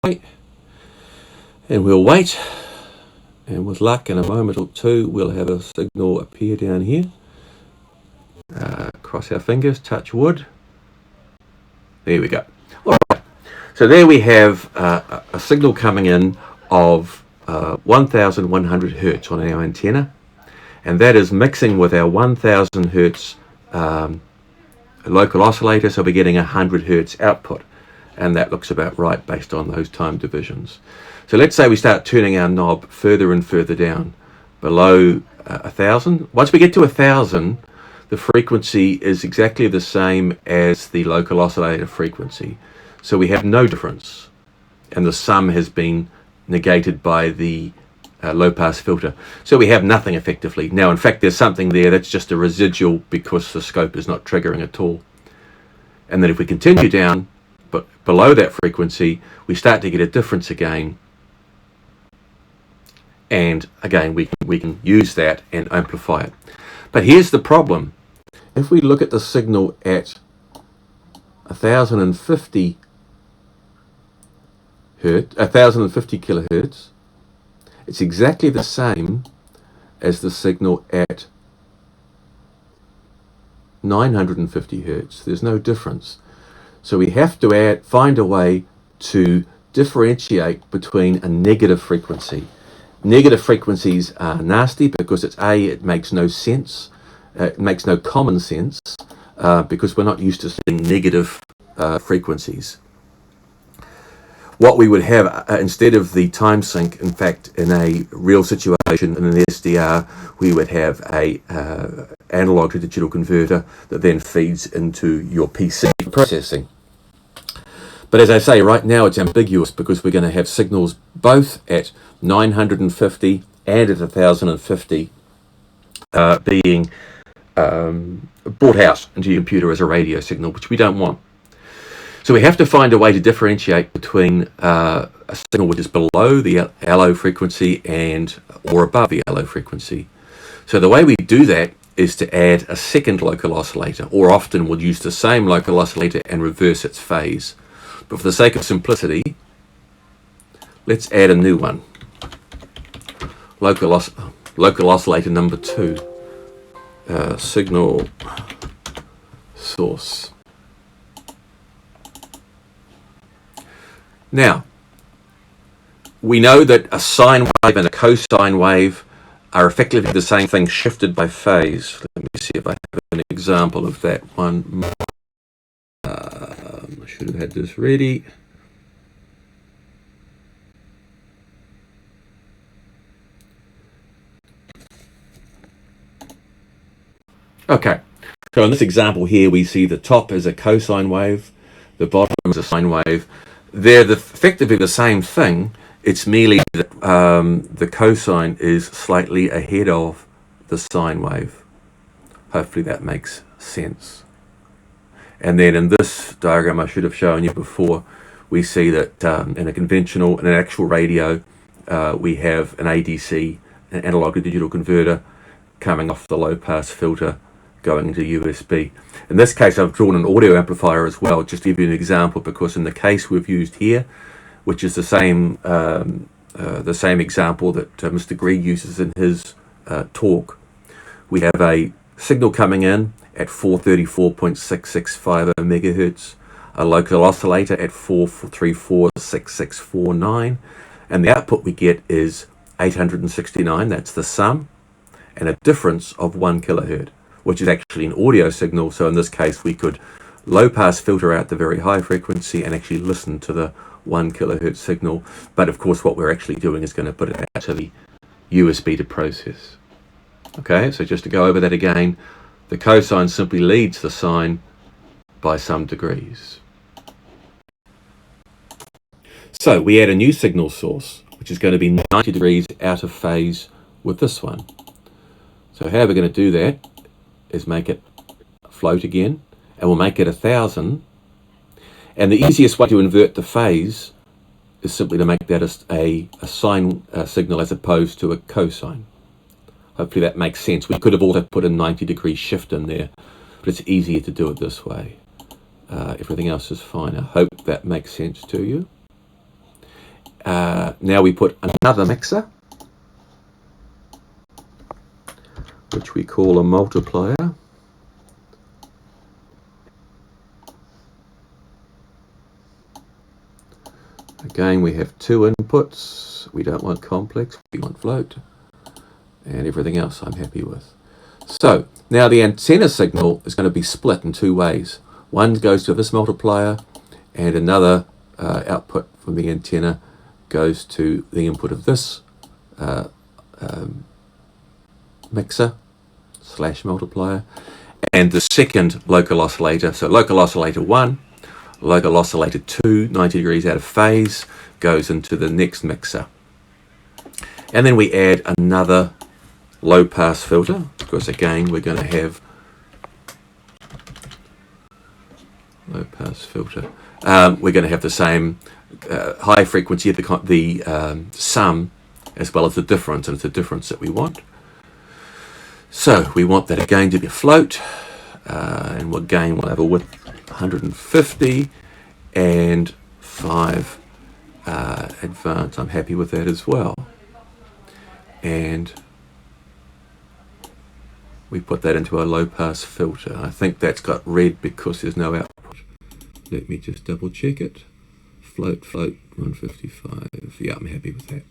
and we'll wait, and with luck in a moment or two we'll have a signal appear down here. Cross our fingers, touch wood. There we go. All right. So there we have a signal coming in of 1100 hertz on our antenna, and that is mixing with our 1000 hertz local oscillator, so we're getting 100 hertz output, and that looks about right based on those time divisions. So let's say we start turning our knob further and further down below 1000. Once we get to 1000, the frequency is exactly the same as the local oscillator frequency, so we have no difference, and the sum has been negated by the low pass filter, so we have nothing effectively. Now in fact there's something there that's just a residual because the scope is not triggering at all. And then if we continue down but below that frequency, we start to get a difference again, and again we can use that and amplify it. But here's the problem. If we look at the signal at 1050 kilohertz, it's exactly the same as the signal at 950 hertz. There's no difference. So we have to find a way to differentiate between a negative frequency. Negative frequencies are nasty because it makes no sense. It makes no common sense because we're not used to seeing negative frequencies. What we would have instead of the time sync, in fact, in a real situation in an SDR, we would have a analog to digital converter that then feeds into your PC processing. But as I say, right now it's ambiguous because we're going to have signals both at 950 and at 1050 being brought out into your computer as a radio signal, which we don't want. So we have to find a way to differentiate between a signal which is below the LO frequency or above the LO frequency. So the way we do that is to add a second local oscillator, or often we'll use the same local oscillator and reverse its phase. But for the sake of simplicity, let's add a new one. Local oscillator number 2. Signal source. Now, we know that a sine wave and a cosine wave are effectively the same thing shifted by phase. Let me see if I have an example of that one. I should have had this ready. Okay, so in this example here we see the top is a cosine wave, the bottom is a sine wave. They're effectively the same thing. It's merely that the cosine is slightly ahead of the sine wave. Hopefully that makes sense. And then in this diagram I should have shown you before, we see that in an actual radio, we have an ADC, an analog to digital converter, coming off the low pass filter going into USB. In this case I've drawn an audio amplifier as well, just to give you an example, because in the case we've used here, which is the same example that Mr. Greig uses in his talk, we have a signal coming in at 434.6650 megahertz, a local oscillator at 434.6649, and the output we get is 869, that's the sum, and a difference of 1 kilohertz, which is actually an audio signal. So in this case we could low pass filter out the very high frequency and actually listen to the 1 kilohertz signal. But of course what we're actually doing is going to put it out to the USB to process. Okay, so just to go over that again, the cosine simply leads the sine by some degrees. So we add a new signal source, which is going to be 90 degrees out of phase with this one. So how we're going to do that is make it float again, and we'll make it 1000. And the easiest way to invert the phase is simply to make that a sine signal as opposed to a cosine. Hopefully that makes sense. We could have also put a 90-degree shift in there, but it's easier to do it this way. Everything else is fine. I hope that makes sense to you. Now we put another mixer, which we call a multiplier. Again, we have two inputs. We don't want complex, we want float. And everything else I'm happy with. So now the antenna signal is going to be split in two ways. One goes to this multiplier, and another output from the antenna goes to the input of this mixer / multiplier. And the second local oscillator, so local oscillator 1, local oscillator 2, 90 degrees out of phase, goes into the next mixer. And then we add another low pass filter, because again we're going to have low pass filter. We're going to have the same high frequency of the sum as well as the difference, and it's the difference that we want. So we want that again to be a float, and again we'll have a width 150 and 5 advanced. I'm happy with that as well. And we put that into our low pass filter. I think that's got red because there's no output. Let me just double check it. Float 155. Yeah, I'm happy with that.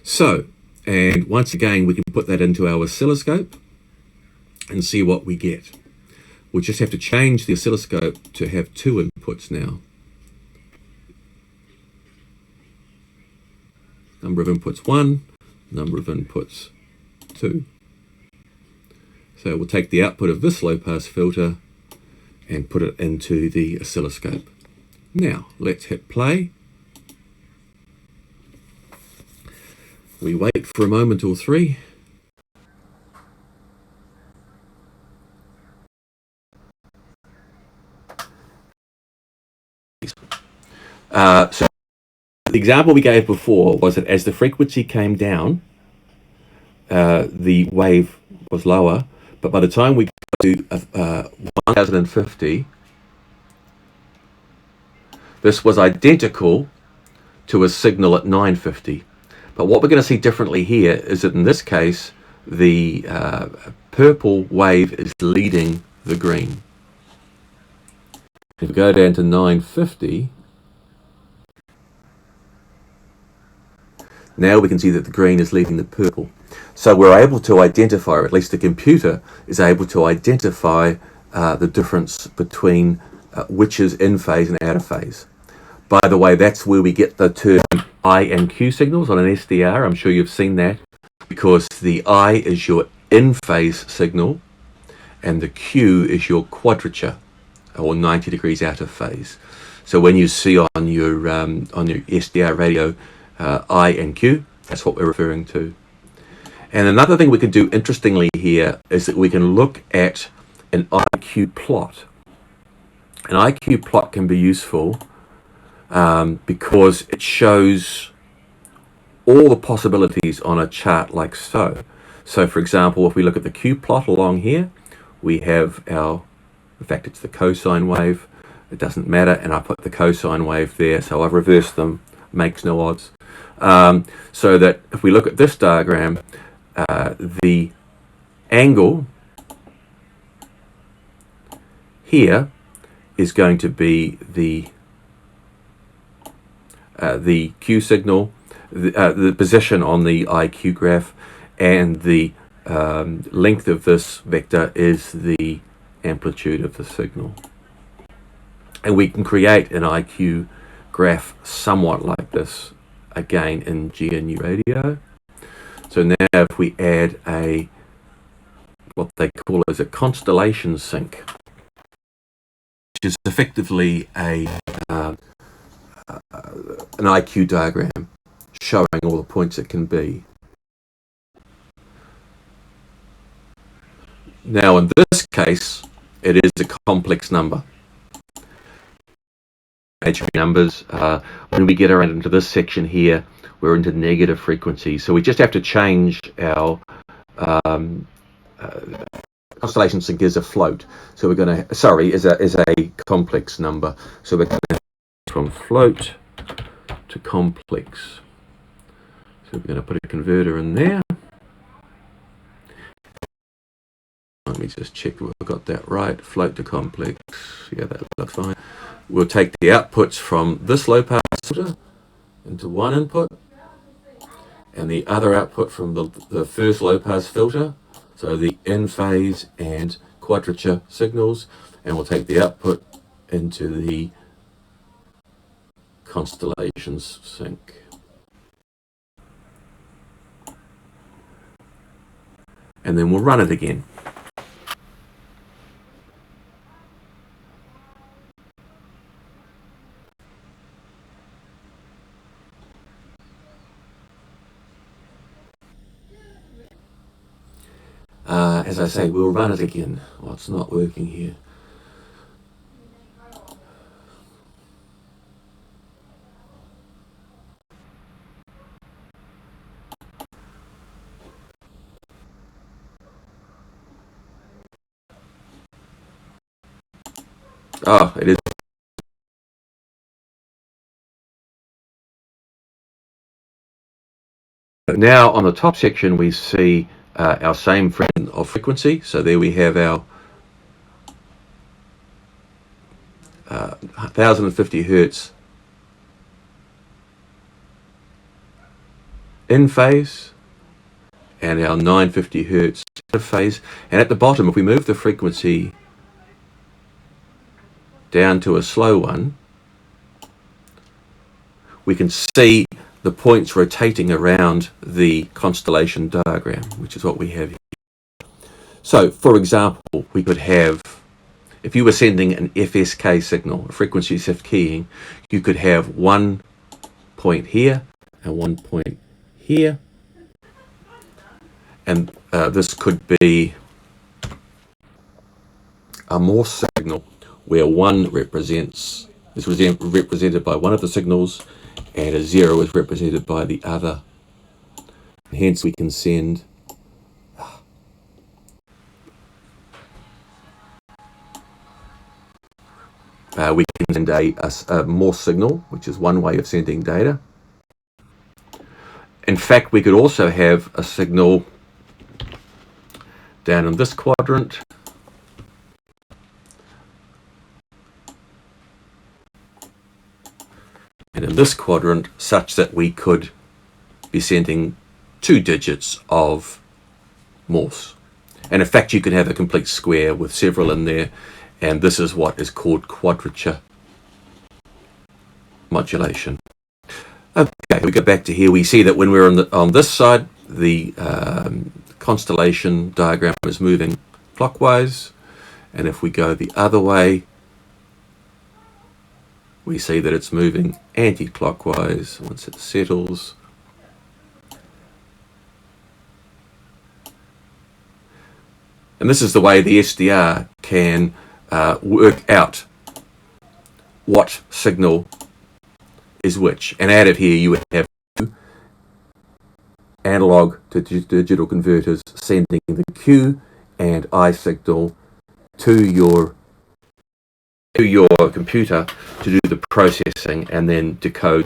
So, and once again we can put that into our oscilloscope and see what we get. We just have to change the oscilloscope to have two inputs now. Number of inputs 1, number of inputs 2. So we'll take the output of this low pass filter and put it into the oscilloscope. Now let's hit play. We wait for a moment or three. So the example we gave before was that as the frequency came down, the wave was lower, but by the time we got to 1050, this was identical to a signal at 950. But what we're going to see differently here is that in this case, the purple wave is leading the green. If we go down to 950, now we can see that the green is leading the purple. So we're able to identify, or at least the computer is able to identify the difference between which is in phase and out of phase. By the way, that's where we get the term I and Q signals on an SDR. I'm sure you've seen that, because the I is your in-phase signal and the Q is your quadrature, or 90 degrees out of phase. So when you see on your SDR radio I and Q, that's what we're referring to. And another thing we can do interestingly here is that we can look at an IQ plot. An IQ plot can be useful because it shows all the possibilities on a chart like so. So for example, if we look at the Q plot along here, we have in fact it's the cosine wave, it doesn't matter, and I put the cosine wave there, so I've reversed them, makes no odds. So that if we look at this diagram, the angle here is going to be the Q signal, the position on the IQ graph, and the length of this vector is the amplitude of the signal. And we can create an IQ graph somewhat like this again in GNU Radio. So now if we add what they call as a constellation sync, which is effectively an IQ diagram showing all the points it can be. Now in this case, it is a complex number. Imaginary numbers. When we get around into this section here, we're into negative frequencies. So we just have to change our constellation sync is a float. So we're going to, is a complex number. So we're going to from float to complex. So we're going to put a converter in there. Let me just check that we've got that right. Float to complex. Yeah, that looks fine. We'll take the outputs from this low pass filter into one input, and the other output from the first low pass filter, so the in phase and quadrature signals, and we'll take the output into the constellations sync. And then we'll run it again. As I say, we'll run it again. Well, it's not working here. Oh, it is. Now on the top section we see our same friend of frequency. So there we have our 1050 hertz in phase and our 950 hertz out of phase. And at the bottom, if we move the frequency down to a slow one, we can see the points rotating around the constellation diagram, which is what we have here. So, for example, we could have, if you were sending an FSK signal, a frequency shift keying, you could have one point here and one point here. And this could be a Morse signal where one is represented by one of the signals and a 0 is represented by the other. Hence we can send a Morse signal, which is one way of sending data. In fact, we could also have a signal down in this quadrant. And in this quadrant, such that we could be sending 2 digits of Morse. And in fact, you can have a complete square with several in there, and this is what is called quadrature modulation. Okay, we go back to here. We see that when we're on this side, the constellation diagram is moving clockwise, and if we go the other way, we see that it's moving anti-clockwise once it settles. And this is the way the SDR can work out what signal is which. And out of here you would have analog to digital converters sending the Q and I signal to your computer to do the processing and then decode